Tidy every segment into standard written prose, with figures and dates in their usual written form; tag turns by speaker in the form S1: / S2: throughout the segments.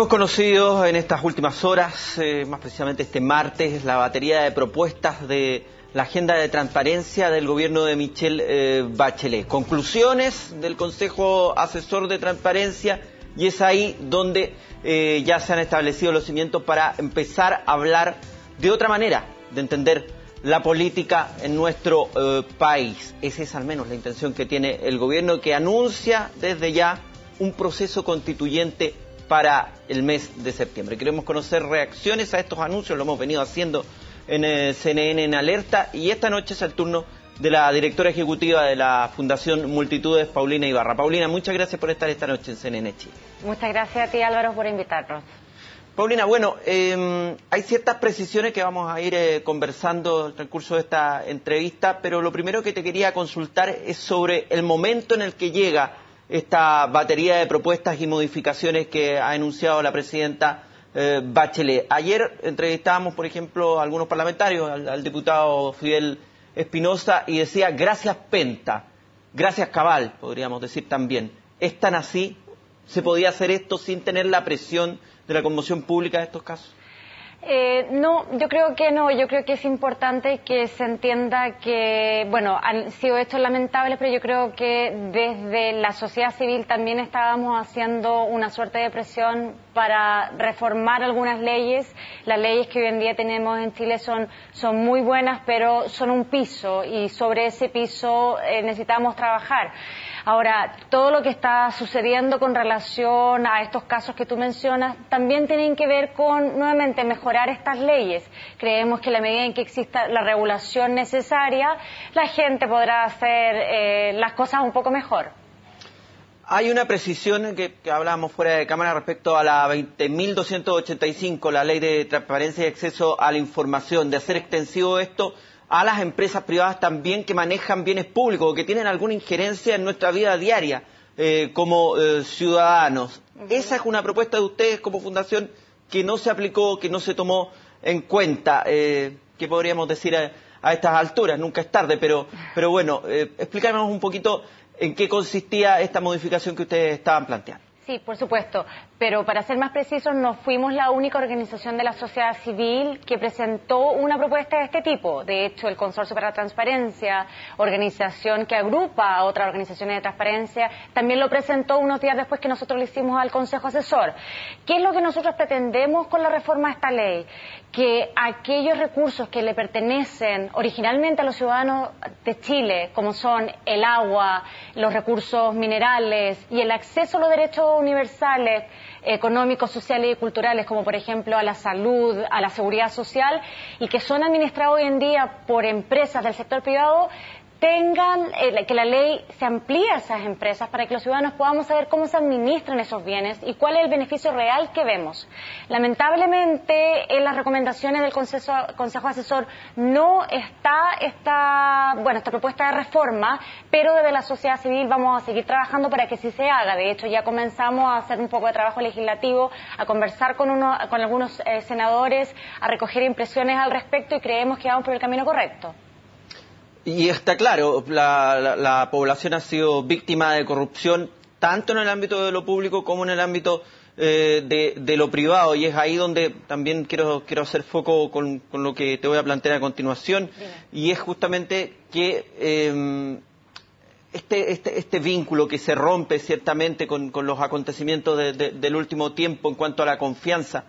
S1: Hemos conocido en estas últimas horas, más precisamente este martes, la batería de propuestas de la agenda de transparencia del gobierno de Michelle Bachelet. Conclusiones del Consejo Asesor de Transparencia, y es ahí donde ya se han establecido los cimientos para empezar a hablar de otra manera de entender la política en nuestro país. Esa es al menos la intención que tiene el gobierno, que anuncia desde ya un proceso constituyente para el mes de septiembre. Queremos conocer reacciones a estos anuncios, lo hemos venido haciendo en CNN en Alerta, y esta noche es el turno de la directora ejecutiva de la Fundación Multitudes, Paulina Ibarra. Paulina, muchas gracias por estar esta noche en CNN Chile.
S2: Muchas gracias a ti, Álvaro, por invitarnos.
S1: Paulina, bueno, hay ciertas precisiones que vamos a ir conversando en el transcurso de esta entrevista, pero lo primero que te quería consultar es sobre el momento en el que llega esta batería de propuestas y modificaciones que ha enunciado la presidenta Bachelet. Ayer entrevistábamos, por ejemplo, a algunos parlamentarios, al diputado Fidel Espinosa, y decía, gracias Penta, gracias Cabal, podríamos decir también. ¿Es tan así? ¿Se podía hacer esto sin tener la presión de la conmoción pública de estos casos?
S2: No, yo creo que no. Yo creo que es importante que se entienda que, bueno, han sido hechos lamentables, pero yo creo que desde la sociedad civil también estábamos haciendo una suerte de presión para reformar algunas leyes. Las leyes que hoy en día tenemos en Chile son muy buenas, pero son un piso, y sobre ese piso necesitamos trabajar. Ahora, todo lo que está sucediendo con relación a estos casos que tú mencionas también tienen que ver con, nuevamente, mejorar estas leyes. Creemos que en la medida en que exista la regulación necesaria, la gente podrá hacer las cosas un poco mejor.
S1: Hay una precisión que hablábamos fuera de cámara respecto a la 20.285, la Ley de Transparencia y Acceso a la Información, de hacer extensivo esto a las empresas privadas también que manejan bienes públicos o que tienen alguna injerencia en nuestra vida diaria como ciudadanos. Esa es una propuesta de ustedes como fundación que no se aplicó, que no se tomó en cuenta. ¿Qué podríamos decir a estas alturas? Nunca es tarde, pero bueno, explícanos un poquito en qué consistía esta modificación que ustedes estaban planteando.
S2: Sí, por supuesto, pero para ser más precisos, no fuimos la única organización de la sociedad civil que presentó una propuesta de este tipo. De hecho, el Consorcio para la Transparencia, organización que agrupa a otras organizaciones de transparencia, también lo presentó unos días después que nosotros lo hicimos al Consejo Asesor. ¿Qué es lo que nosotros pretendemos con la reforma de esta ley? Que aquellos recursos que le pertenecen originalmente a los ciudadanos de Chile, como son el agua, los recursos minerales y el acceso a los derechos universales, económicos, sociales y culturales, como por ejemplo a la salud, a la seguridad social, y que son administrados hoy en día por empresas del sector privado, tengan que la ley se amplíe a esas empresas para que los ciudadanos podamos saber cómo se administran esos bienes y cuál es el beneficio real que vemos. Lamentablemente, en las recomendaciones del Consejo Asesor no está esta propuesta de reforma, pero desde la sociedad civil vamos a seguir trabajando para que sí se haga. De hecho, ya comenzamos a hacer un poco de trabajo legislativo, a conversar con algunos senadores, a recoger impresiones al respecto, y creemos que vamos por el camino correcto.
S1: Y está claro, la población ha sido víctima de corrupción tanto en el ámbito de lo público como en el ámbito de lo privado, y es ahí donde también quiero hacer foco con lo que te voy a plantear a continuación. Dime. Y es justamente que este vínculo que se rompe ciertamente con los acontecimientos del último tiempo en cuanto a la confianza.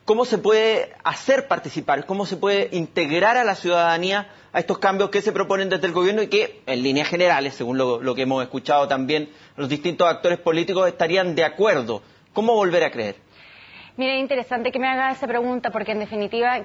S1: ¿Cómo se puede hacer participar? ¿Cómo se puede integrar a la ciudadanía a estos cambios que se proponen desde el gobierno y que, en líneas generales, según lo que hemos escuchado también, los distintos actores políticos estarían de acuerdo? ¿Cómo volver a creer?
S2: Mira, es interesante que me hagas esa pregunta porque, en definitiva,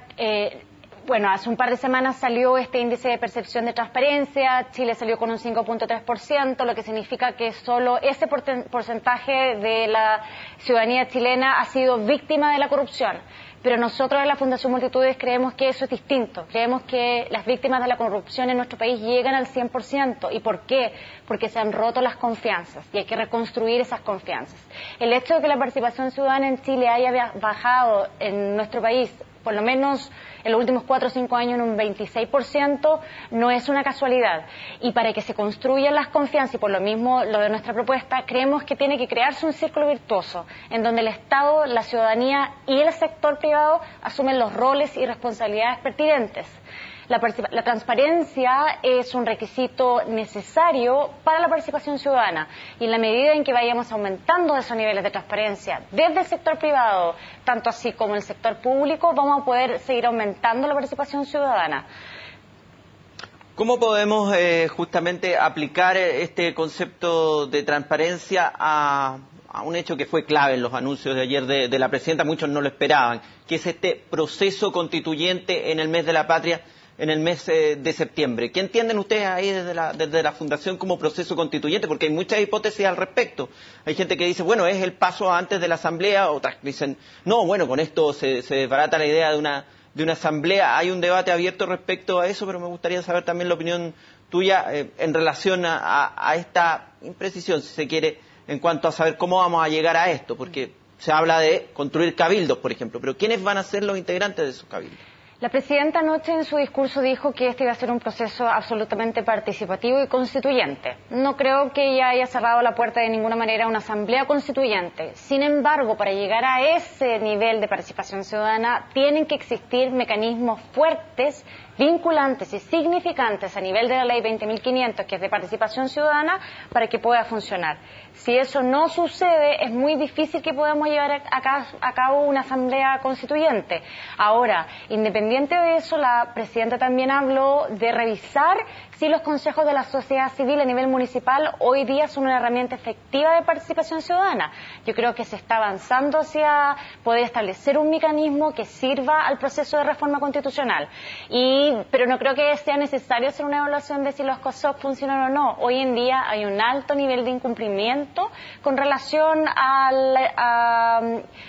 S2: hace un par de semanas salió este índice de percepción de transparencia. Chile salió con un 5.3%, lo que significa que solo ese porcentaje de la ciudadanía chilena ha sido víctima de la corrupción. Pero nosotros en la Fundación Multitudes creemos que eso es distinto. Creemos que las víctimas de la corrupción en nuestro país llegan al 100%. ¿Y por qué? Porque se han roto las confianzas y hay que reconstruir esas confianzas. El hecho de que la participación ciudadana en Chile haya bajado en nuestro país por lo menos en los últimos 4 o 5 años en un 26%, no es una casualidad. Y para que se construyan las confianzas, y por lo mismo lo de nuestra propuesta, creemos que tiene que crearse un círculo virtuoso, en donde el Estado, la ciudadanía y el sector privado asumen los roles y responsabilidades pertinentes. La transparencia es un requisito necesario para la participación ciudadana y en la medida en que vayamos aumentando esos niveles de transparencia desde el sector privado, tanto así como el sector público, vamos a poder seguir aumentando la participación ciudadana.
S1: ¿Cómo podemos justamente aplicar este concepto de transparencia a un hecho que fue clave en los anuncios de ayer de la presidenta? Muchos no lo esperaban, que es este proceso constituyente en el mes de la patria, en el mes de septiembre. ¿Qué entienden ustedes ahí desde la Fundación como proceso constituyente? Porque hay muchas hipótesis al respecto. Hay gente que dice, bueno, es el paso antes de la asamblea, otras dicen, no, bueno, con esto se desbarata la idea de una asamblea. Hay un debate abierto respecto a eso, pero me gustaría saber también la opinión tuya en relación a esta imprecisión, si se quiere, en cuanto a saber cómo vamos a llegar a esto, porque se habla de construir cabildos, por ejemplo, pero ¿quiénes van a ser los integrantes de esos cabildos?
S2: La presidenta anoche en su discurso dijo que este iba a ser un proceso absolutamente participativo y constituyente. No creo que ella haya cerrado la puerta de ninguna manera a una asamblea constituyente. Sin embargo, para llegar a ese nivel de participación ciudadana, tienen que existir mecanismos fuertes, vinculantes y significantes a nivel de la ley 20.500, que es de participación ciudadana, para que pueda funcionar. Si eso no sucede, es muy difícil que podamos llevar a cabo una asamblea constituyente. Ahora, independiente de eso, la presidenta también habló de revisar si los consejos de la sociedad civil a nivel municipal hoy día son una herramienta efectiva de participación ciudadana. Yo creo que se está avanzando hacia poder establecer un mecanismo que sirva al proceso de reforma constitucional. Pero no creo que sea necesario hacer una evaluación de si los COSOC funcionan o no. Hoy en día hay un alto nivel de incumplimiento con relación a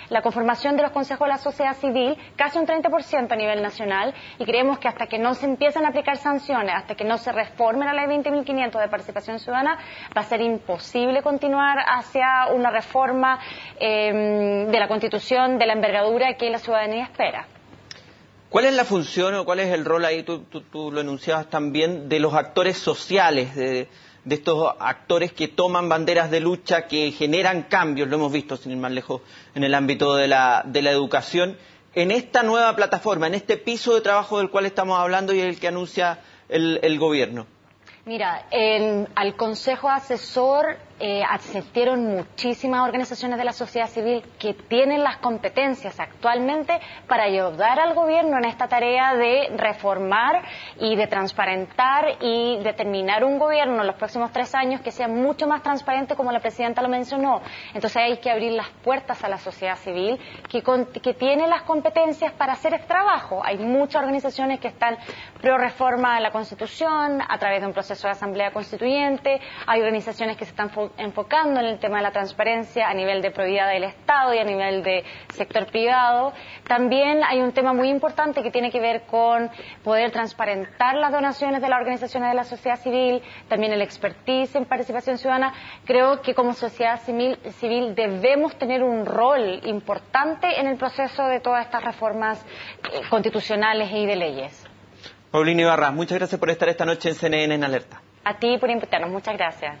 S2: la conformación de los consejos de la sociedad civil, casi un 30% a nivel nacional, y creemos que hasta que no se empiezan a aplicar sanciones, hasta que no se reforme la ley 20.500 de participación ciudadana, va a ser imposible continuar hacia una reforma de la Constitución de la envergadura que la ciudadanía espera.
S1: ¿Cuál es la función o cuál es el rol ahí, tú lo enunciabas también, de los actores sociales, de estos actores que toman banderas de lucha, que generan cambios, lo hemos visto sin ir más lejos en el ámbito de la educación, en esta nueva plataforma, en este piso de trabajo del cual estamos hablando y el que anuncia el gobierno?
S2: Mira, al Consejo Asesor asistieron muchísimas organizaciones de la sociedad civil que tienen las competencias actualmente para ayudar al gobierno en esta tarea de reformar y de transparentar y determinar un gobierno en los próximos 3 años que sea mucho más transparente, como la presidenta lo mencionó. Entonces hay que abrir las puertas a la sociedad civil que tiene las competencias para hacer este trabajo. Hay muchas organizaciones que están pro reforma de la Constitución a través de un proceso de asamblea constituyente. Hay organizaciones que se están enfocando en el tema de la transparencia a nivel de probidad del Estado y a nivel de sector privado. También hay un tema muy importante que tiene que ver con poder transparentar las donaciones de las organizaciones de la sociedad civil, también el expertise en participación ciudadana. Creo que como sociedad civil debemos tener un rol importante en el proceso de todas estas reformas constitucionales y de leyes.
S1: Paulina Ibarra, muchas gracias por estar esta noche en CNN en Alerta.
S2: A ti por invitarnos, muchas gracias.